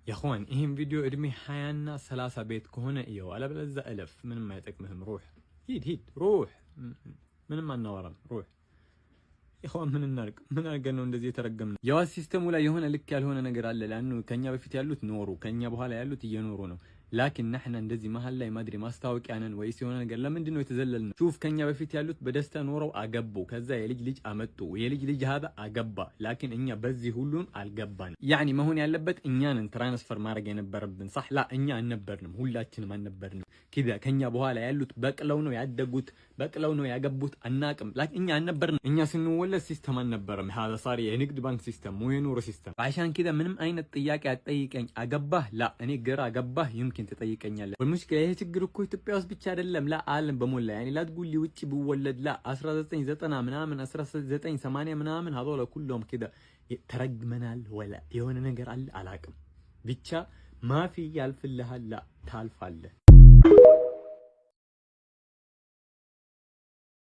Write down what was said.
يا اخوان ይሄን ቪዲዮ እድሜ 20 እና 30 ቤት ከሆነ ይኸው አለበለዚያ እለፍ ምንም አይጠቅምህም ሩህ ሂድ ሩህ ምንም አናወራም ሩህ ይኸው ምን እናርቅ ምን አድርገን ነው እንደዚህ የተረገምነው የዋስ ሲስተሙ ላይ የሆነ ልክ ያልሆነ ነገር አለ ለአንኑ ከኛ በፊት ያሉት ኖሩ ከኛ በኋላ ያሉት እየኖሩ ነው ላኪን نحن እንደዚህ መሃል ላይ ማድሪ ማስታወቂያ ነን ወይስ የሆነ ነገር ለምንድን ነው የተዘለልነው ሹፍ ከኛ በፊት ያሉት በደስታ ኖረው አገቡ ከዛ የልጅ ልጅ አመጡ የልጅ ልጅ هذا አገባ ላኪን እኛ በዚህ ሁሉን አልገባን ያኒ መሆን ያለበት እኛን ትራንስፈር ማድረግ የነበረብን صح ላ እኛ አልነበርንም ሁላችንም አልነበርንም ከዛ ከኛ በኋላ ያሉት በቅለው ነው ያደጉት በቅለው ነው ያገቡት አናቅም ላኪን እኛ አልነበርንም እኛ ስንወለድ ሲስተም አልነበረም هذا صار የንግድ ባንክ ሲስተም ወይ ኑሮ ሲስተም عشان كذا ምንም አይነት ጥያቄ አትጠይቀኝ አገባህ ላ እኔ ገራ አገባህ يمكن تطيقኛለህ والمشكله ይሄ ችግር እኮ ኢትዮጵያ ውስጥ ብቻ አይደለም ላ ዓለም በሞላ يعني لا تقول لي ውጪ ብወለድ ላ 1990 ምናምን 1980 ምናምን هذول كلهم كده ተረግመናል ወላ የሆነ ነገር አለ አላቅም ብቻ ማፊ ያልፍልሃል ላ ታልፋለህ